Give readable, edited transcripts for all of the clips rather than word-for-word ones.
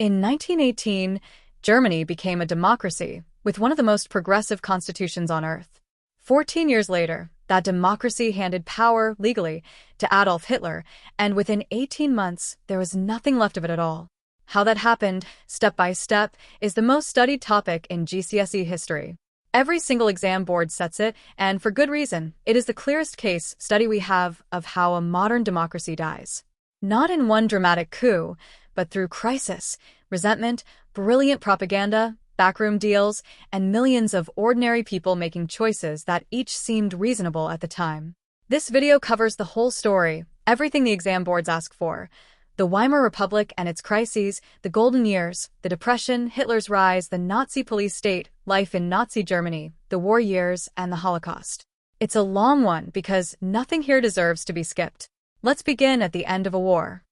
In 1918, Germany became a democracy with one of the most progressive constitutions on earth. 14 years later, that democracy handed power legally to Adolf Hitler, and within 18 months, there was nothing left of it at all. How that happened, step by step, is the most studied topic in GCSE history. Every single exam board sets it, and for good reason. It is the clearest case study we have of how a modern democracy dies. Not in one dramatic coup, but through crisis, resentment, brilliant propaganda, backroom deals, and millions of ordinary people making choices that each seemed reasonable at the time. This video covers the whole story, everything the exam boards ask for. The Weimar Republic and its crises, the Golden Years, the Depression, Hitler's rise, the Nazi police state, life in Nazi Germany, the war years, and the Holocaust. It's a long one because nothing here deserves to be skipped. Let's begin at the end of a war.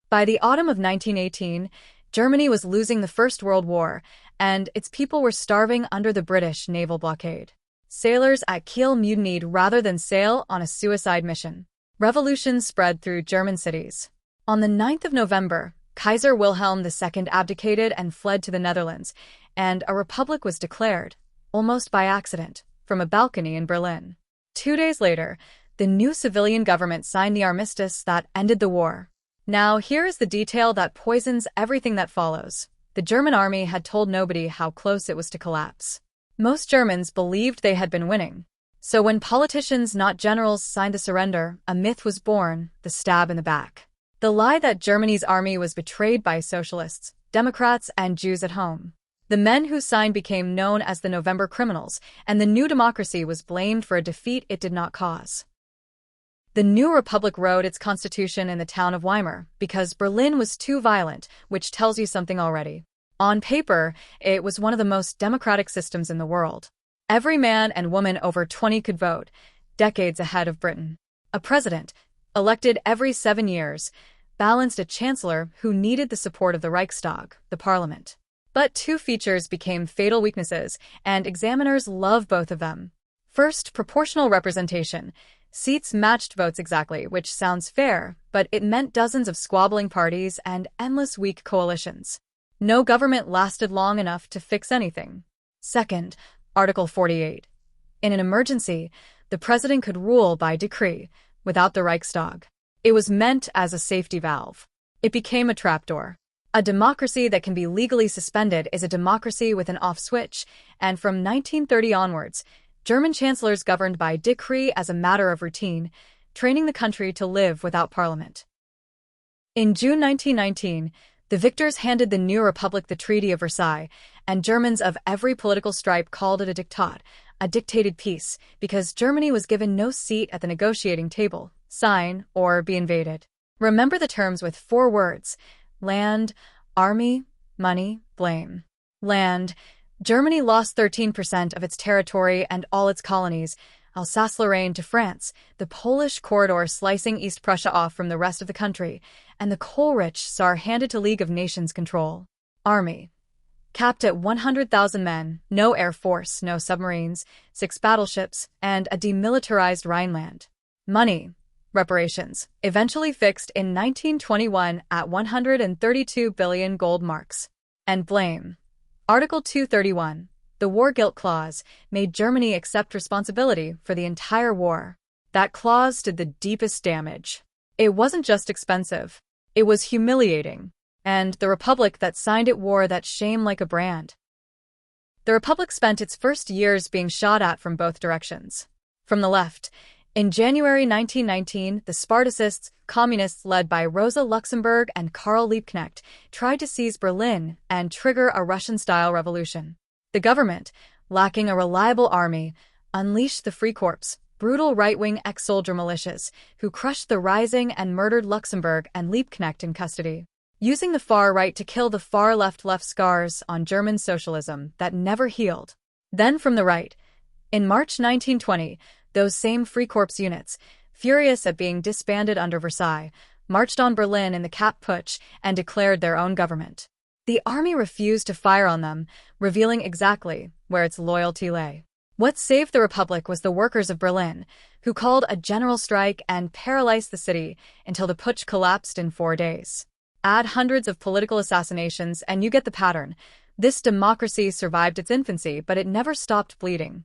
By the autumn of 1918, Germany was losing the First World War, and its people were starving under the British naval blockade. Sailors at Kiel mutinied rather than sail on a suicide mission. Revolution spread through German cities. On the 9th of November, Kaiser Wilhelm II abdicated and fled to the Netherlands, and a republic was declared, almost by accident, from a balcony in Berlin. 2 days later, the new civilian government signed the armistice that ended the war. Now, here is the detail that poisons everything that follows. The German army had told nobody how close it was to collapse. Most Germans believed they had been winning. So when politicians, not generals, signed the surrender, a myth was born, the stab in the back. The lie that Germany's army was betrayed by socialists, Democrats, and Jews at home. The men who signed became known as the November criminals, and the new democracy was blamed for a defeat it did not cause. The new republic wrote its constitution in the town of Weimar because Berlin was too violent, which tells you something already. On paper, it was one of the most democratic systems in the world. Every man and woman over 20 could vote, decades ahead of Britain. A president, elected every 7 years, balanced a chancellor who needed the support of the Reichstag, the parliament. But two features became fatal weaknesses, and examiners love both of them. First, proportional representation. Seats matched votes exactly, which sounds fair, but it meant dozens of squabbling parties and endless weak coalitions. No government lasted long enough to fix anything. Second, Article 48. In an emergency, the president could rule by decree, without the Reichstag. It was meant as a safety valve. It became a trapdoor. A democracy that can be legally suspended is a democracy with an off switch, and from 1930 onwards, German chancellors governed by decree as a matter of routine, training the country to live without parliament. In June 1919, the victors handed the new republic the Treaty of Versailles, and Germans of every political stripe called it a diktat, a dictated peace, because Germany was given no seat at the negotiating table, sign, or be invaded. Remember the terms with 4 words: land, army, money, blame. Land. Germany lost 13% of its territory and all its colonies, Alsace-Lorraine to France, the Polish corridor slicing East Prussia off from the rest of the country, and the coal-rich Saar handed to League of Nations control. Army. Capped at 100,000 men, no air force, no submarines, 6 battleships, and a demilitarized Rhineland. Money. Reparations, eventually fixed in 1921 at 132 billion gold marks. And blame. Article 231, the War Guilt Clause, made Germany accept responsibility for the entire war. That clause did the deepest damage. It wasn't just expensive. It was humiliating. And the republic that signed it wore that shame like a brand. The republic spent its first years being shot at from both directions. From the left. In January 1919, the Spartacists, communists led by Rosa Luxemburg and Karl Liebknecht, tried to seize Berlin and trigger a Russian-style revolution. The government, lacking a reliable army, unleashed the Freikorps, brutal right-wing ex-soldier militias, who crushed the rising and murdered Luxemburg and Liebknecht in custody, using the far right to kill the far left left scars on German socialism that never healed. Then from the right, in March 1920, those same Freikorps units, furious at being disbanded under Versailles, marched on Berlin in the Kapp Putsch and declared their own government. The army refused to fire on them, revealing exactly where its loyalty lay. What saved the republic was the workers of Berlin, who called a general strike and paralyzed the city until the putsch collapsed in 4 days. Add hundreds of political assassinations and you get the pattern. This democracy survived its infancy, but it never stopped bleeding.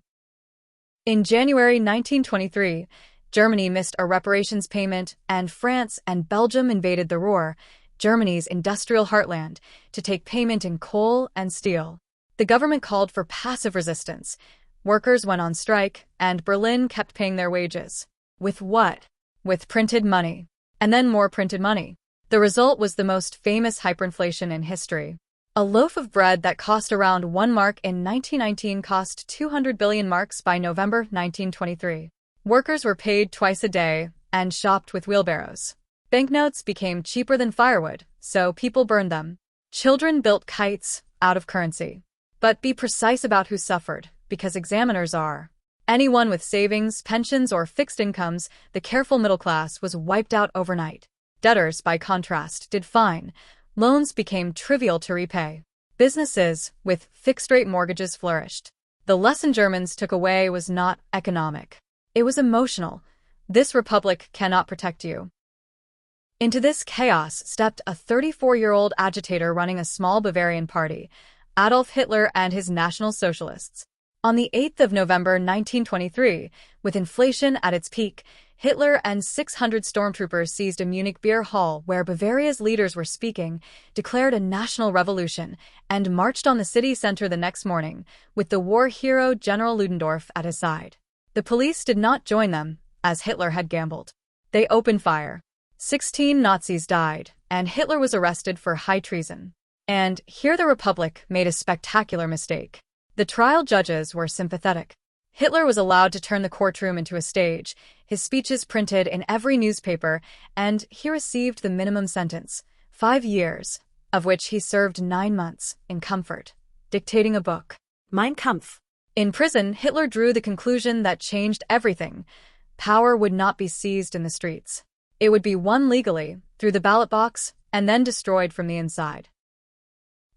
In January 1923, Germany missed a reparations payment, and France and Belgium invaded the Ruhr, Germany's industrial heartland, to take payment in coal and steel. The government called for passive resistance. Workers went on strike, and Berlin kept paying their wages. With what? With printed money. And then more printed money. The result was the most famous hyperinflation in history. A loaf of bread that cost around 1 mark in 1919 cost 200 billion marks by November 1923. Workers were paid twice a day and shopped with wheelbarrows. Banknotes became cheaper than firewood, so people burned them. Children built kites out of currency. But be precise about who suffered, because examiners are. Anyone with savings, pensions, or fixed incomes, the careful middle class, was wiped out overnight. Debtors, by contrast, did fine. Loans became trivial to repay. Businesses with fixed-rate mortgages flourished. The lesson Germans took away was not economic. It was emotional. This republic cannot protect you. Into this chaos stepped a 34-year-old agitator running a small Bavarian party, Adolf Hitler and his National Socialists. On the 8th of November 1923, with inflation at its peak, Hitler and 600 stormtroopers seized a Munich beer hall where Bavaria's leaders were speaking, declared a national revolution, and marched on the city center the next morning, with the war hero General Ludendorff at his side. The police did not join them, as Hitler had gambled. They opened fire. 16 Nazis died, and Hitler was arrested for high treason. And here the Republic made a spectacular mistake. The trial judges were sympathetic. Hitler was allowed to turn the courtroom into a stage, his speeches printed in every newspaper, and he received the minimum sentence, 5 years, of which he served 9 months, in comfort, dictating a book, Mein Kampf. In prison, Hitler drew the conclusion that changed everything. Power would not be seized in the streets. It would be won legally, through the ballot box, and then destroyed from the inside.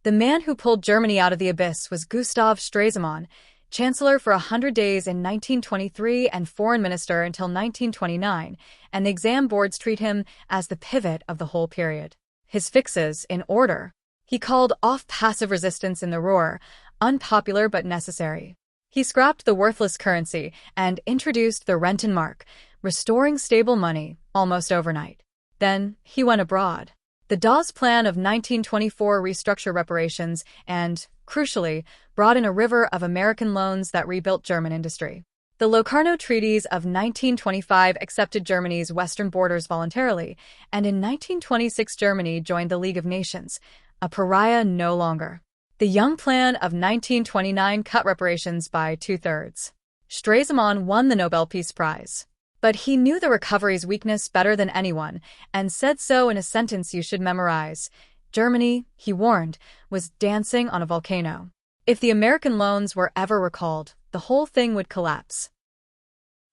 The man who pulled Germany out of the abyss was Gustav Stresemann, Chancellor for 100 days in 1923 and Foreign Minister until 1929, and the exam boards treat him as the pivot of the whole period. His fixes, in order. He called off passive resistance in the Ruhr, unpopular but necessary. He scrapped the worthless currency and introduced the Rentenmark, restoring stable money almost overnight. Then he went abroad. The Dawes Plan of 1924 restructured reparations and, crucially, brought in a river of American loans that rebuilt German industry. The Locarno Treaties of 1925 accepted Germany's western borders voluntarily, and in 1926 Germany joined the League of Nations, a pariah no longer. The Young Plan of 1929 cut reparations by 2/3. Stresemann won the Nobel Peace Prize. But he knew the recovery's weakness better than anyone, and said so in a sentence you should memorize. Germany, he warned, was dancing on a volcano. If the American loans were ever recalled, the whole thing would collapse.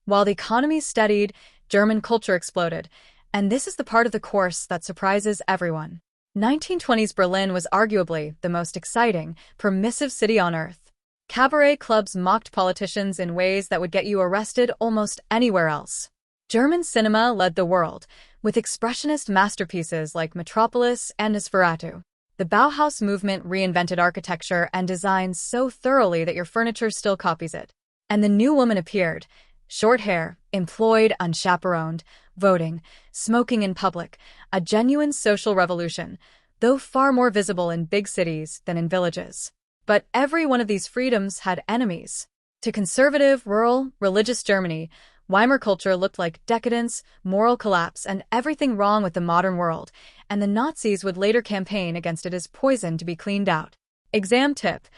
While the economy steadied, German culture exploded, and this is the part of the course that surprises everyone. 1920s Berlin was arguably the most exciting, permissive city on earth. Cabaret clubs mocked politicians in ways that would get you arrested almost anywhere else. German cinema led the world, with expressionist masterpieces like Metropolis and Nosferatu. The Bauhaus movement reinvented architecture and design so thoroughly that your furniture still copies it. And the new woman appeared. Short hair, employed, unchaperoned, voting, smoking in public, a genuine social revolution, though far more visible in big cities than in villages. But every one of these freedoms had enemies. To conservative, rural, religious Germany, Weimar culture looked like decadence, moral collapse, and everything wrong with the modern world, and the Nazis would later campaign against it as poison to be cleaned out. Exam tip: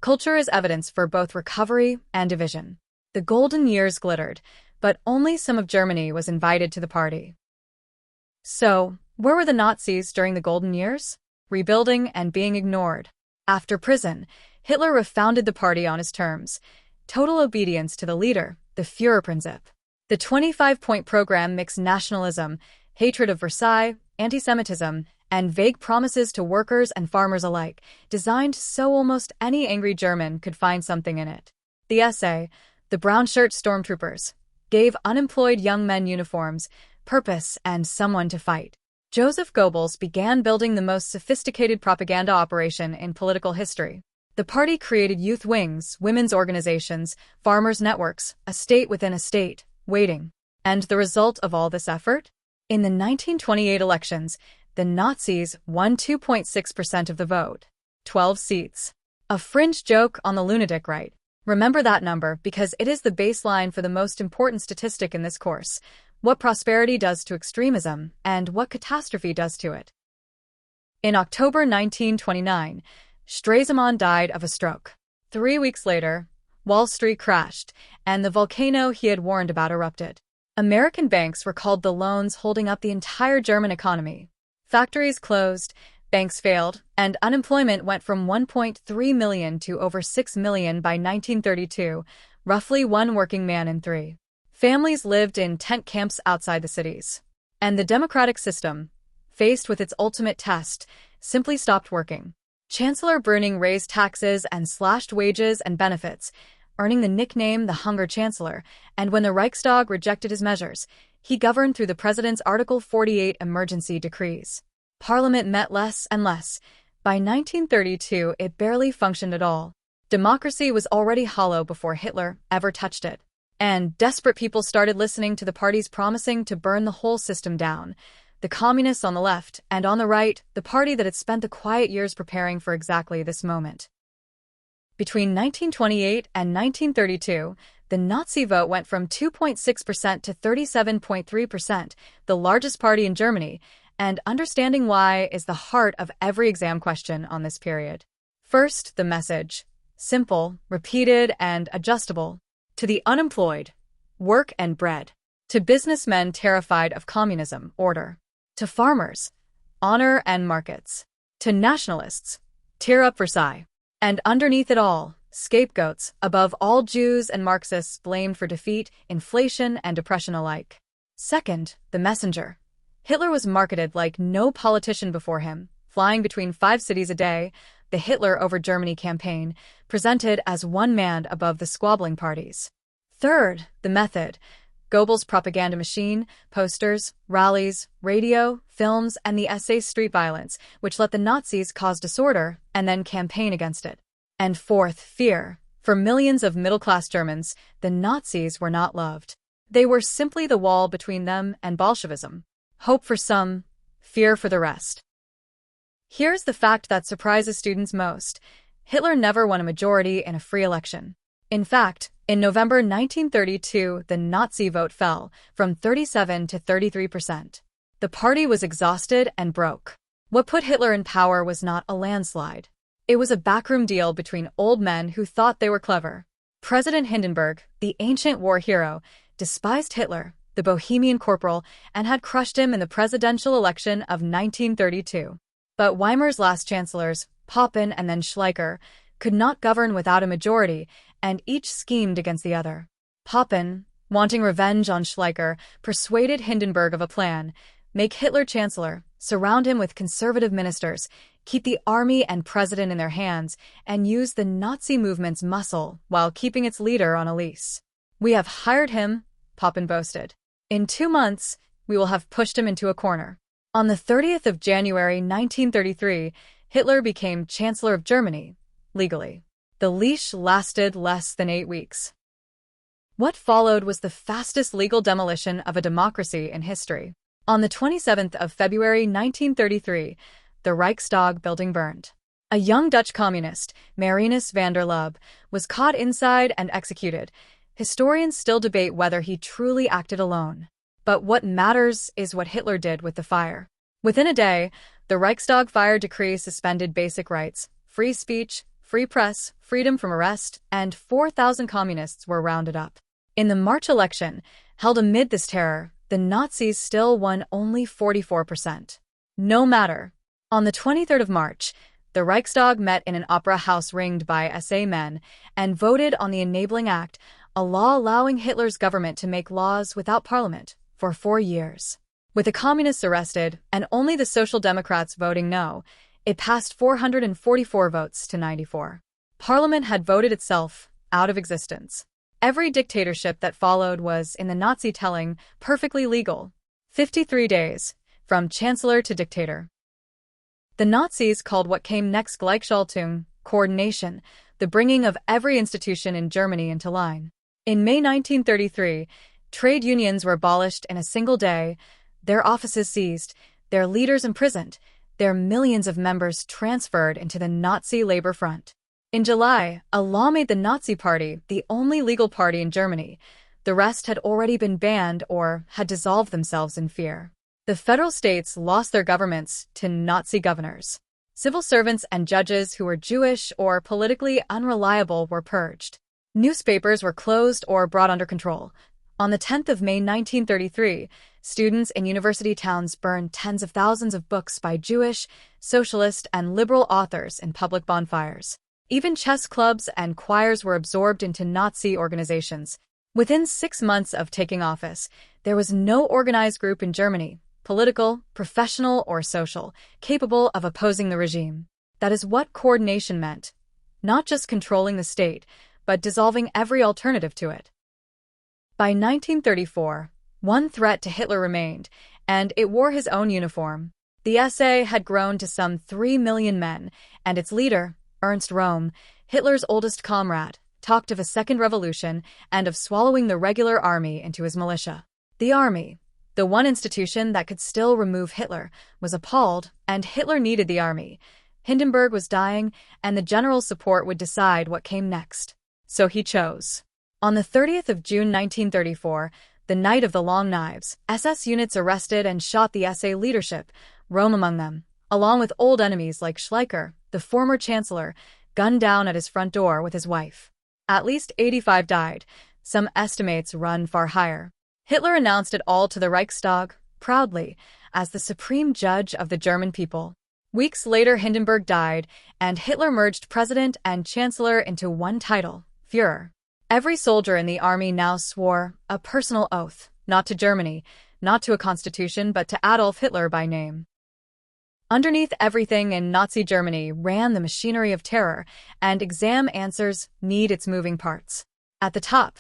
culture is evidence for both recovery and division. The golden years glittered, but only some of Germany was invited to the party. So, where were the Nazis during the golden years? Rebuilding and being ignored. After prison, Hitler refounded the party on his terms. Total obedience to the leader, the Führerprinzip. The 25-point program mixed nationalism, hatred of Versailles, anti-Semitism, and vague promises to workers and farmers alike, designed so almost any angry German could find something in it. The essay, The Brown Shirt Stormtroopers, gave unemployed young men uniforms, purpose, and someone to fight. Joseph Goebbels began building the most sophisticated propaganda operation in political history. The party created youth wings, women's organizations, farmers' networks, a state within a state, waiting. And the result of all this effort? In the 1928 elections, the Nazis won 2.6% of the vote, 12 seats. A fringe joke on the lunatic right. Remember that number because it is the baseline for the most important statistic in this course: what prosperity does to extremism and what catastrophe does to it. In October 1929, Stresemann died of a stroke. 3 weeks later, Wall Street crashed, and the volcano he had warned about erupted. American banks were called the loans holding up the entire German economy. Factories closed, banks failed, and unemployment went from 1.3 million to over 6 million by 1932, roughly one working man in 3. Families lived in tent camps outside the cities. And the democratic system, faced with its ultimate test, simply stopped working. Chancellor Brüning raised taxes and slashed wages and benefits, earning the nickname the Hunger Chancellor, and when the Reichstag rejected his measures, he governed through the president's Article 48 emergency decrees. Parliament met less and less. By 1932, it barely functioned at all. Democracy was already hollow before Hitler ever touched it. And desperate people started listening to the parties promising to burn the whole system down. The communists on the left, and on the right, the party that had spent the quiet years preparing for exactly this moment. Between 1928 and 1932, the Nazi vote went from 2.6% to 37.3%, the largest party in Germany, and understanding why is the heart of every exam question on this period. First, the message. Simple, repeated, and adjustable. To the unemployed, work and bread. To businessmen terrified of communism, order. To farmers, honor and markets. To nationalists, tear up Versailles. And underneath it all, scapegoats, above all Jews and Marxists blamed for defeat, inflation, and depression alike. Second, the messenger. Hitler was marketed like no politician before him, flying between 5 cities a day. The Hitler over Germany campaign, presented as one man above the squabbling parties. Third, the method. Goebbels' propaganda machine, posters, rallies, radio, films, and the SA street violence, which let the Nazis cause disorder and then campaign against it. And fourth, fear. For millions of middle-class Germans, the Nazis were not loved. They were simply the wall between them and Bolshevism. Hope for some, fear for the rest. Here's the fact that surprises students most. Hitler never won a majority in a free election. In fact, in November 1932, the Nazi vote fell from 37 to 33%. The party was exhausted and broke. What put Hitler in power was not a landslide. It was a backroom deal between old men who thought they were clever. President Hindenburg, the ancient war hero, despised Hitler, the Bohemian corporal, and had crushed him in the presidential election of 1932. But Weimar's last chancellors, Papen and then Schleicher, could not govern without a majority, and each schemed against the other. Papen, wanting revenge on Schleicher, persuaded Hindenburg of a plan: make Hitler chancellor, surround him with conservative ministers, keep the army and president in their hands, and use the Nazi movement's muscle while keeping its leader on a leash. We have hired him, Papen boasted. In 2 months, we will have pushed him into a corner. On the 30th of January 1933, Hitler became Chancellor of Germany, legally. The leash lasted less than 8 weeks. What followed was the fastest legal demolition of a democracy in history. On the 27th of February 1933, the Reichstag building burned. A young Dutch communist, Marinus van der Lubbe, was caught inside and executed. Historians still debate whether he truly acted alone. But what matters is what Hitler did with the fire. Within a day, the Reichstag fire decree suspended basic rights, free speech, free press, freedom from arrest, and 4,000 communists were rounded up. In the March election, held amid this terror, the Nazis still won only 44%. No matter. On the 23rd of March, the Reichstag met in an opera house ringed by SA men and voted on the Enabling Act, a law allowing Hitler's government to make laws without parliament for 4 years. With the communists arrested and only the Social Democrats voting no, it passed 444 votes to 94. Parliament had voted itself out of existence. Every dictatorship that followed was, in the Nazi telling, perfectly legal. 53 days. from chancellor to dictator. The Nazis called what came next Gleichschaltung, coordination, the bringing of every institution in Germany into line. In May 1933, trade unions were abolished in a single day, their offices seized, their leaders imprisoned, their millions of members transferred into the Nazi labor front. In July, a law made the Nazi Party the only legal party in Germany. The rest had already been banned or had dissolved themselves in fear. The federal states lost their governments to Nazi governors. Civil servants and judges who were Jewish or politically unreliable were purged. Newspapers were closed or brought under control. On the 10th of May 1933, students in university towns burned tens of thousands of books by Jewish, socialist, and liberal authors in public bonfires. Even chess clubs and choirs were absorbed into Nazi organizations. Within 6 months of taking office, there was no organized group in Germany, political, professional, or social, capable of opposing the regime. That is what coordination meant. Not just controlling the state, but dissolving every alternative to it. By 1934, one threat to Hitler remained, and it wore his own uniform. The SA had grown to some 3 million men, and its leader, Ernst Röhm, Hitler's oldest comrade, talked of a second revolution and of swallowing the regular army into his militia. The army, the one institution that could still remove Hitler, was appalled, and Hitler needed the army. Hindenburg was dying, and the general support would decide what came next. So he chose. On the 30th of June 1934, the night of the Long Knives, SS units arrested and shot the SA leadership, Röhm among them, along with old enemies like Schleicher, the former chancellor, gunned down at his front door with his wife. At least 85 died. Some estimates run far higher. Hitler announced it all to the Reichstag, proudly, as the supreme judge of the German people. Weeks later, Hindenburg died, and Hitler merged president and chancellor into one title, Führer. Every soldier in the army now swore a personal oath, not to Germany, not to a constitution, but to Adolf Hitler by name. Underneath everything in Nazi Germany ran the machinery of terror, and exam answers need its moving parts. At the top,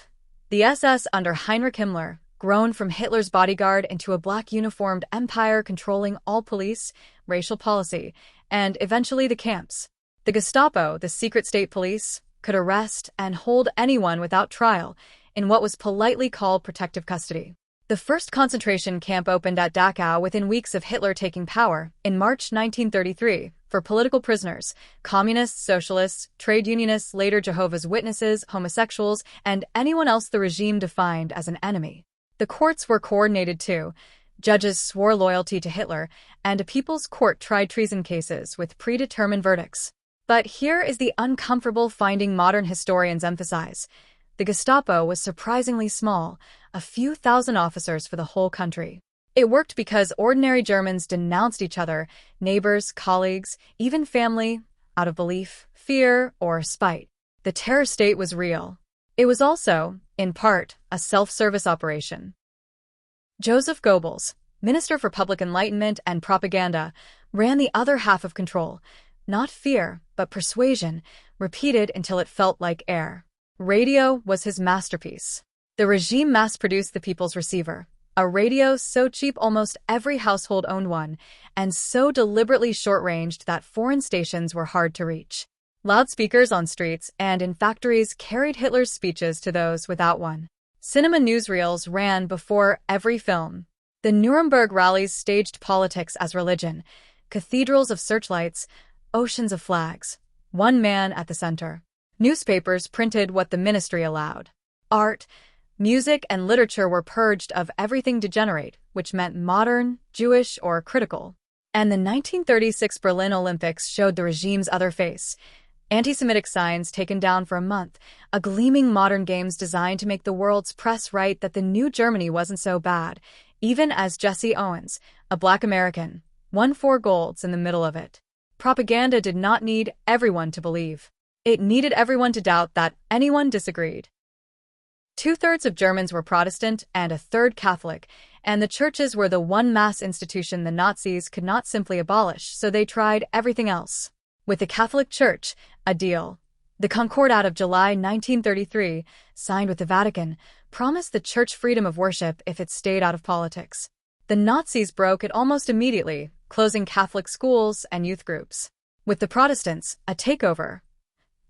the SS under Heinrich Himmler, grown from Hitler's bodyguard into a black-uniformed empire controlling all police, racial policy, and eventually the camps. The Gestapo, the secret state police, could arrest and hold anyone without trial in what was politely called protective custody. The first concentration camp opened at Dachau within weeks of Hitler taking power, in March 1933, for political prisoners, communists, socialists, trade unionists, later Jehovah's Witnesses, homosexuals, and anyone else the regime defined as an enemy. The courts were coordinated too. Judges swore loyalty to Hitler, and a people's court tried treason cases with predetermined verdicts. But here is the uncomfortable finding modern historians emphasize. The Gestapo was surprisingly small, a few thousand officers for the whole country. It worked because ordinary Germans denounced each other, neighbors, colleagues, even family, out of belief, fear, or spite. The terror state was real. It was also, in part, a self-service operation. Joseph Goebbels, Minister for Public Enlightenment and Propaganda, ran the other half of control. Not fear, but persuasion, repeated until it felt like air. Radio was his masterpiece. The regime mass-produced the people's receiver, a radio so cheap almost every household owned one, and so deliberately short-ranged that foreign stations were hard to reach. Loudspeakers on streets and in factories carried Hitler's speeches to those without one. Cinema newsreels ran before every film. The Nuremberg rallies staged politics as religion, cathedrals of searchlights, oceans of flags, one man at the center. Newspapers printed what the ministry allowed. Art, music, and literature were purged of everything degenerate, which meant modern, Jewish, or critical. And the 1936 Berlin Olympics showed the regime's other face. Anti-Semitic signs taken down for a month, a gleaming modern games designed to make the world's press write that the new Germany wasn't so bad, even as Jesse Owens, a black American, won 4 golds in the middle of it. Propaganda did not need everyone to believe. It needed everyone to doubt that anyone disagreed. 2/3 of Germans were Protestant and a third Catholic, and the churches were the one mass institution the Nazis could not simply abolish, so they tried everything else. With the Catholic Church, a deal. The Concordat of July 1933, signed with the Vatican, promised the church freedom of worship if it stayed out of politics. The Nazis broke it almost immediately, closing Catholic schools and youth groups. With the Protestants, a takeover.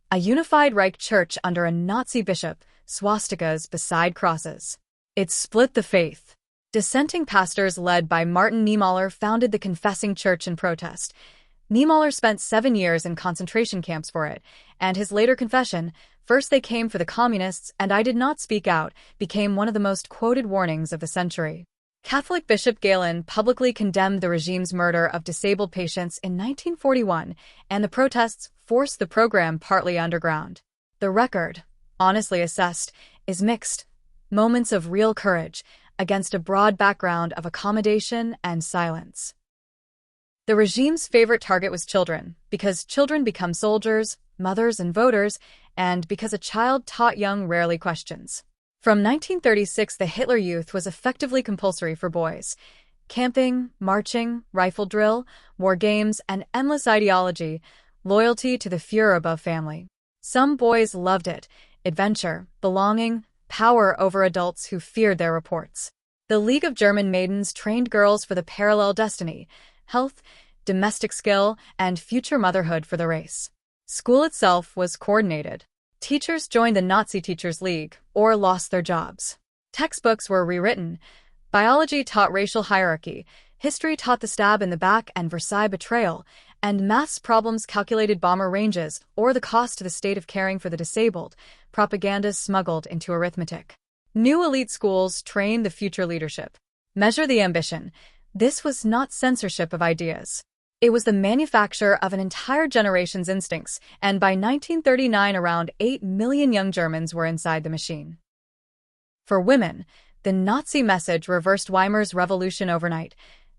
A unified Reich Church under a Nazi bishop, swastikas beside crosses. It split the faith. Dissenting pastors led by Martin Niemöller founded the Confessing Church in protest. Niemöller spent 7 years in concentration camps for it, and his later confession, "First they came for the communists, and I did not speak out," became one of the most quoted warnings of the century. Catholic Bishop Galen publicly condemned the regime's murder of disabled patients in 1941, and the protests forced the program partly underground. The record, honestly assessed, is mixed. Moments of real courage against a broad background of accommodation and silence. The regime's favorite target was children, because children become soldiers, mothers, and voters, and because a child taught young rarely questions. From 1936, the Hitler Youth was effectively compulsory for boys. Camping, marching, rifle drill, war games, and endless ideology, loyalty to the Führer above family. Some boys loved it, adventure, belonging, power over adults who feared their reports. The League of German Maidens trained girls for the parallel destiny, health, domestic skill, and future motherhood for the race. School itself was coordinated. Teachers joined the Nazi Teachers League, or lost their jobs. Textbooks were rewritten. Biology taught racial hierarchy, history taught the stab in the back and Versailles betrayal, and maths problems calculated bomber ranges or the cost to the state of caring for the disabled, propaganda smuggled into arithmetic. New elite schools trained the future leadership. Measure the ambition. This was not censorship of ideas. It was the manufacture of an entire generation's instincts, and by 1939 around 8 million young Germans were inside the machine. For women, the Nazi message reversed Weimar's revolution overnight.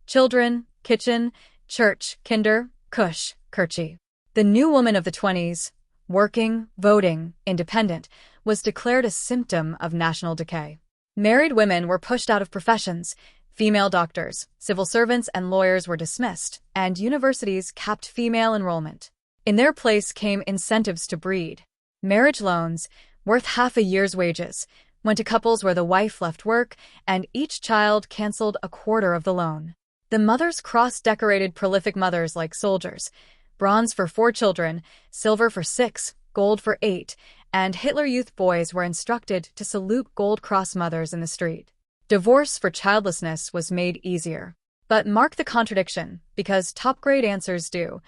Children, kitchen, church, Kinder, Kusch, Kirche. The new woman of the 20s, working, voting, independent, was declared a symptom of national decay. Married women were pushed out of professions. Female doctors, civil servants, and lawyers were dismissed, and universities capped female enrollment. In their place came incentives to breed. Marriage loans, worth half a year's wages, went to couples where the wife left work, and each child canceled a quarter of the loan. The mothers cross-decorated prolific mothers like soldiers, bronze for 4 children, silver for 6, gold for 8, and Hitler Youth boys were instructed to salute Gold Cross mothers in the street. Divorce for childlessness was made easier. But mark the contradiction, because top-grade answers do.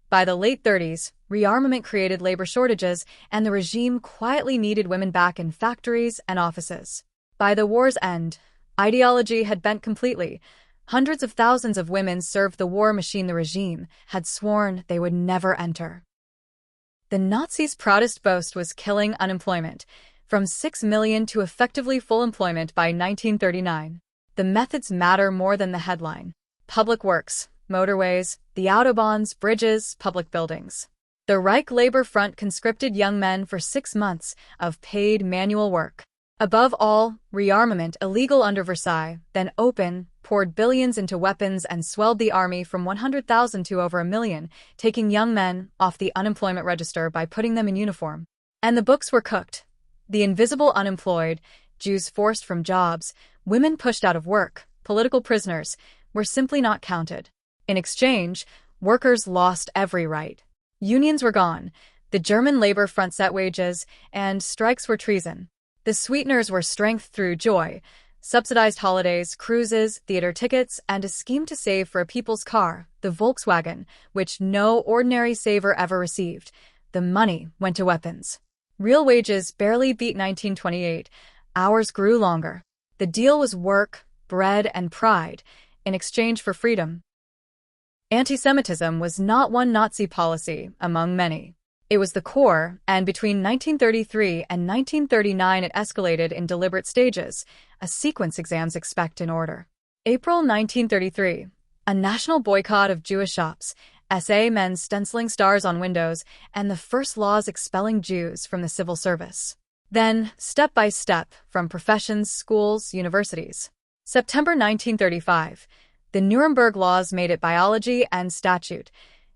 By the late 30s, rearmament created labor shortages, and the regime quietly needed women back in factories and offices. By the war's end, ideology had bent completely. Hundreds of thousands of women served the war machine the regime had sworn they would never enter. The Nazis' proudest boast was killing unemployment, from 6 million to effectively full employment by 1939. The methods matter more than the headline. Public works, motorways, the autobahns, bridges, public buildings. The Reich Labor Front conscripted young men for 6 months of paid manual work. Above all, rearmament, illegal under Versailles, then open, poured billions into weapons and swelled the army from 100,000 to over 1 million, taking young men off the unemployment register by putting them in uniform. And the books were cooked. The invisible unemployed, Jews forced from jobs, women pushed out of work, political prisoners, were simply not counted. In exchange, workers lost every right. Unions were gone, the German Labor Front set wages, and strikes were treason. The sweeteners were strength through joy, subsidized holidays, cruises, theater tickets, and a scheme to save for a people's car, the Volkswagen, which no ordinary saver ever received. The money went to weapons. Real wages barely beat 1928. Hours grew longer. The deal was work, bread, and pride, in exchange for freedom. Anti-Semitism was not one Nazi policy among many. It was the core, and between 1933 and 1939 it escalated in deliberate stages, a sequence exams expect in order. April 1933. A national boycott of Jewish shops, SA men stenciling stars on windows, and the first laws expelling Jews from the civil service. Then, step by step, from professions, schools, universities. September 1935. The Nuremberg laws made it biology and statute.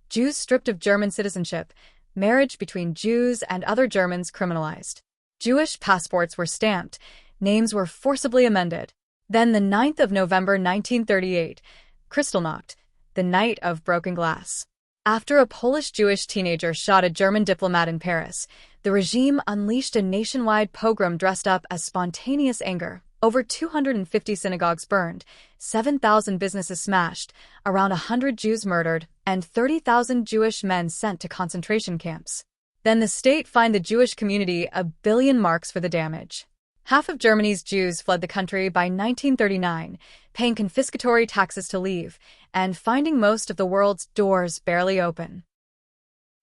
Jews stripped of German citizenship, marriage between Jews and other Germans criminalized. Jewish passports were stamped, names were forcibly amended. Then the 9th of November 1938, Kristallnacht, the night of broken glass. After a Polish Jewish teenager shot a German diplomat in Paris, the regime unleashed a nationwide pogrom dressed up as spontaneous anger. Over 250 synagogues burned, 7,000 businesses smashed, around 100 Jews murdered, and 30,000 Jewish men sent to concentration camps. Then the state fined the Jewish community €1 billion for the damage. Half of Germany's Jews fled the country by 1939, paying confiscatory taxes to leave, and finding most of the world's doors barely open.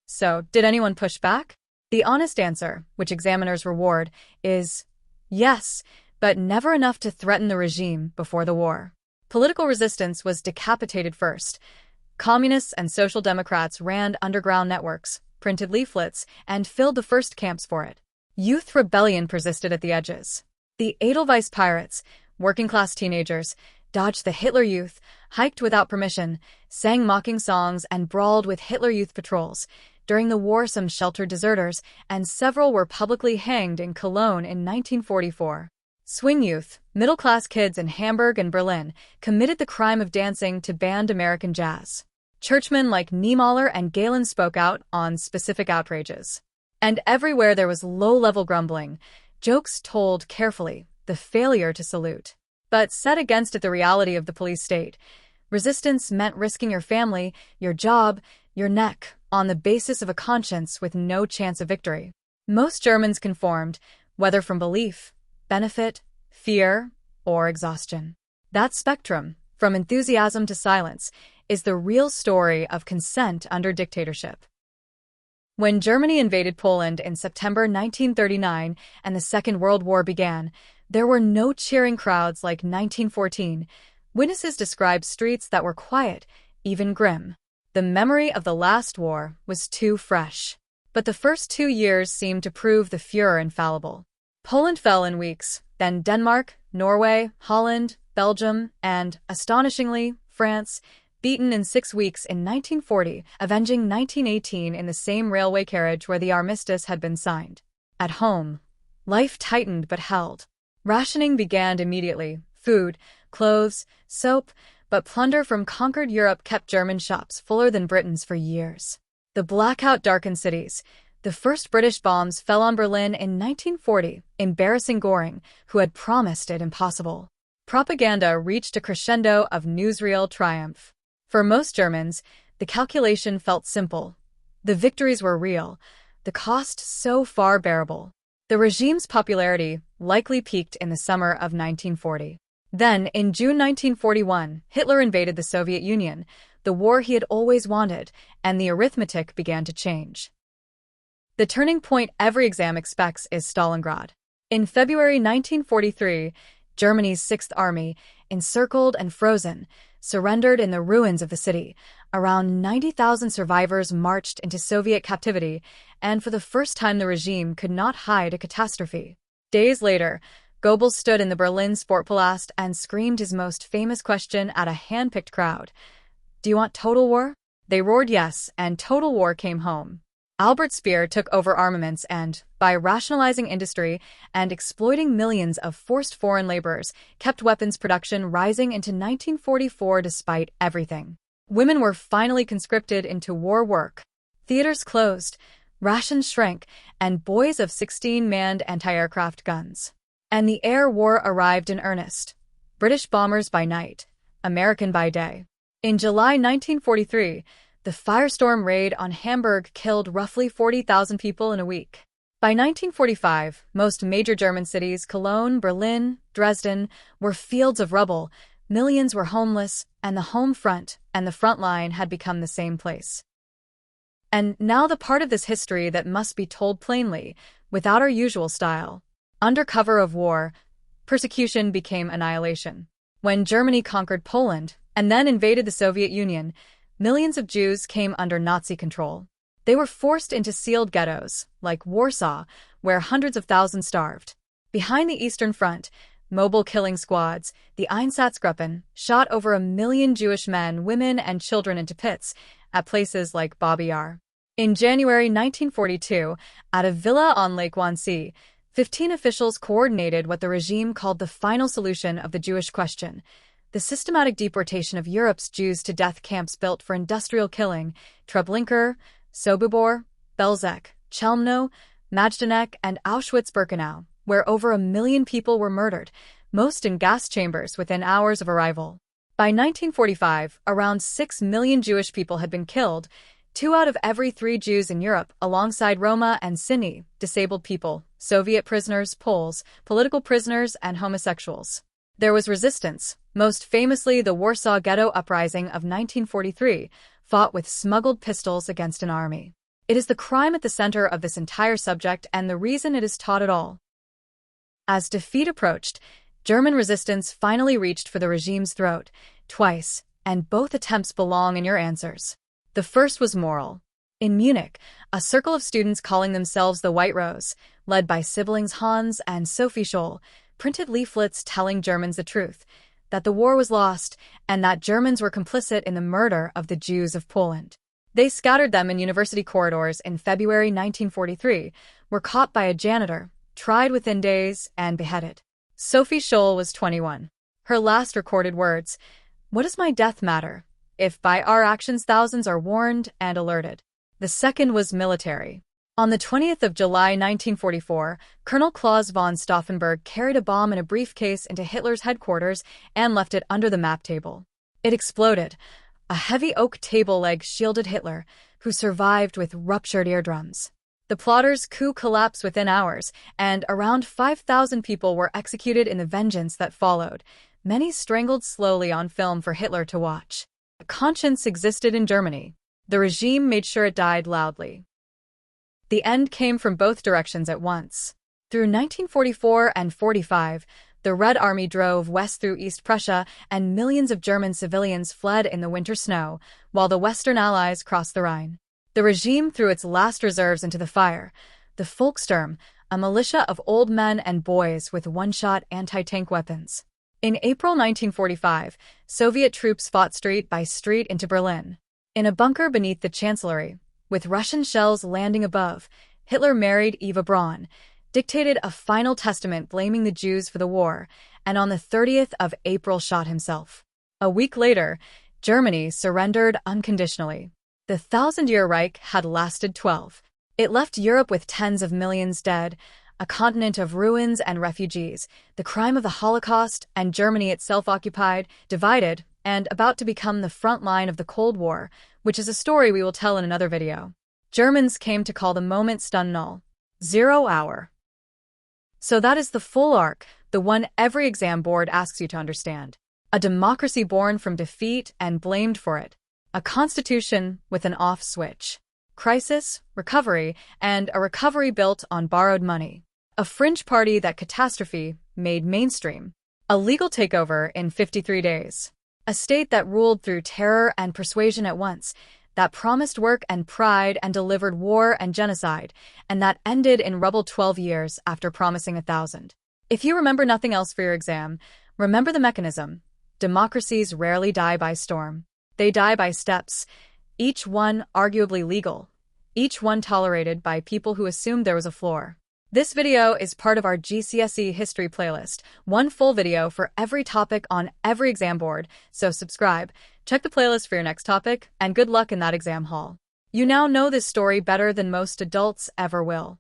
So, did anyone push back? The honest answer, which examiners reward, is yes, but never enough to threaten the regime before the war. Political resistance was decapitated first. Communists and Social Democrats ran underground networks, printed leaflets, and filled the first camps for it. Youth rebellion persisted at the edges. The Edelweiss pirates, working-class teenagers, dodged the Hitler Youth, hiked without permission, sang mocking songs, and brawled with Hitler Youth patrols. During the war, some sheltered deserters, and several were publicly hanged in Cologne in 1944. Swing youth, middle-class kids in Hamburg and Berlin, committed the crime of dancing to banned American jazz. Churchmen like Niemöller and Galen spoke out on specific outrages. And everywhere there was low-level grumbling, jokes told carefully, the failure to salute. But set against it the reality of the police state. Resistance meant risking your family, your job, your neck, on the basis of a conscience with no chance of victory. Most Germans conformed, whether from belief, benefit, fear, or exhaustion. That spectrum, from enthusiasm to silence, is the real story of consent under dictatorship. When Germany invaded Poland in September 1939 and the Second World War began, there were no cheering crowds like 1914. Witnesses described streets that were quiet, even grim. The memory of the last war was too fresh. But the first 2 years seemed to prove the Führer infallible. Poland fell in weeks, then Denmark, Norway, Holland, Belgium, and, astonishingly, France, beaten in 6 weeks in 1940, avenging 1918 in the same railway carriage where the armistice had been signed. At home, life tightened but held. Rationing began immediately, food, clothes, soap, but plunder from conquered Europe kept German shops fuller than Britain's for years. The blackout darkened cities. The first British bombs fell on Berlin in 1940, embarrassing Göring, who had promised it impossible. Propaganda reached a crescendo of newsreel triumph. For most Germans, the calculation felt simple. The victories were real, the cost so far bearable. The regime's popularity likely peaked in the summer of 1940. Then, in June 1941, Hitler invaded the Soviet Union, the war he had always wanted, and the arithmetic began to change. The turning point every exam expects is Stalingrad. In February 1943, Germany's Sixth Army, encircled and frozen, surrendered in the ruins of the city. Around 90,000 survivors marched into Soviet captivity, and for the first time the regime could not hide a catastrophe. Days later, Goebbels stood in the Berlin Sportpalast and screamed his most famous question at a hand-picked crowd. "Do you want total war?" They roared yes, and total war came home. Albert Speer took over armaments and, by rationalizing industry and exploiting millions of forced foreign laborers, kept weapons production rising into 1944 despite everything. Women were finally conscripted into war work. Theaters closed, rations shrank, and boys of 16 manned anti-aircraft guns. And the air war arrived in earnest. British bombers by night, American by day. In July 1943, the firestorm raid on Hamburg killed roughly 40,000 people in a week. By 1945, most major German cities, Cologne, Berlin, Dresden, were fields of rubble. Millions were homeless, and the home front and the front line had become the same place. And now the part of this history that must be told plainly, without our usual style. Under cover of war, persecution became annihilation. When Germany conquered Poland and then invaded the Soviet Union, millions of Jews came under Nazi control. They were forced into sealed ghettos, like Warsaw, where hundreds of thousands starved. Behind the Eastern Front, mobile killing squads, the Einsatzgruppen, shot over 1 million Jewish men, women, and children into pits at places like Babi Yar. In January 1942, at a villa on Lake Wannsee, 15 officials coordinated what the regime called the final solution of the Jewish question, the systematic deportation of Europe's Jews to death camps built for industrial killing, Treblinka, Sobibor, Belzec, Chelmno, Majdanek, and Auschwitz-Birkenau, where over 1 million people were murdered, most in gas chambers within hours of arrival. By 1945, around 6 million Jewish people had been killed, 2 out of every 3 Jews in Europe, alongside Roma and Sinti, disabled people, Soviet prisoners, Poles, political prisoners, and homosexuals. There was resistance, most famously the Warsaw Ghetto Uprising of 1943, fought with smuggled pistols against an army. It is the crime at the center of this entire subject and the reason it is taught at all. As defeat approached, German resistance finally reached for the regime's throat, twice, and both attempts belong in your answers. The first was moral. In Munich, a circle of students calling themselves the White Rose, led by siblings Hans and Sophie Scholl, printed leaflets telling Germans the truth, that the war was lost and that Germans were complicit in the murder of the Jews of Poland. They scattered them in university corridors in February 1943, were caught by a janitor, tried within days, and beheaded. Sophie Scholl was 21. Her last recorded words, "What does my death matter, if by our actions thousands are warned and alerted?" The second was military. On the 20th of July 1944, Colonel Klaus von Stauffenberg carried a bomb in a briefcase into Hitler's headquarters and left it under the map table. It exploded. A heavy oak table leg shielded Hitler, who survived with ruptured eardrums. The plotters' coup collapsed within hours, and around 5,000 people were executed in the vengeance that followed, many strangled slowly on film for Hitler to watch. A conscience existed in Germany. The regime made sure it died loudly. The end came from both directions at once. Through 1944 and 45, the Red Army drove west through East Prussia, and millions of German civilians fled in the winter snow, while the Western Allies crossed the Rhine. The regime threw its last reserves into the fire, the Volkssturm, a militia of old men and boys with one-shot anti-tank weapons. In April 1945, Soviet troops fought street by street into Berlin. In a bunker beneath the Chancellery, with Russian shells landing above, Hitler married Eva Braun, dictated a final testament blaming the Jews for the war, and on the 30th of April shot himself. A week later, Germany surrendered unconditionally. The Thousand-Year Reich had lasted 12. It left Europe with tens of millions dead, a continent of ruins and refugees, the crime of the Holocaust, and Germany itself occupied, divided, and about to become the front line of the Cold War, which is a story we will tell in another video. Germans came to call the moment Stunde Null, 0 hour. So that is the full arc, the one every exam board asks you to understand. A democracy born from defeat and blamed for it. A constitution with an off switch. Crisis, recovery, and a recovery built on borrowed money. A fringe party that catastrophe made mainstream. A legal takeover in 53 days. A state that ruled through terror and persuasion at once, that promised work and pride and delivered war and genocide, and that ended in rubble 12 years after promising 1,000. If you remember nothing else for your exam, remember the mechanism. Democracies rarely die by storm. They die by steps, each one arguably legal, each one tolerated by people who assumed there was a floor. This video is part of our GCSE History playlist, one full video for every topic on every exam board, so subscribe, check the playlist for your next topic, and good luck in that exam hall. You now know this story better than most adults ever will.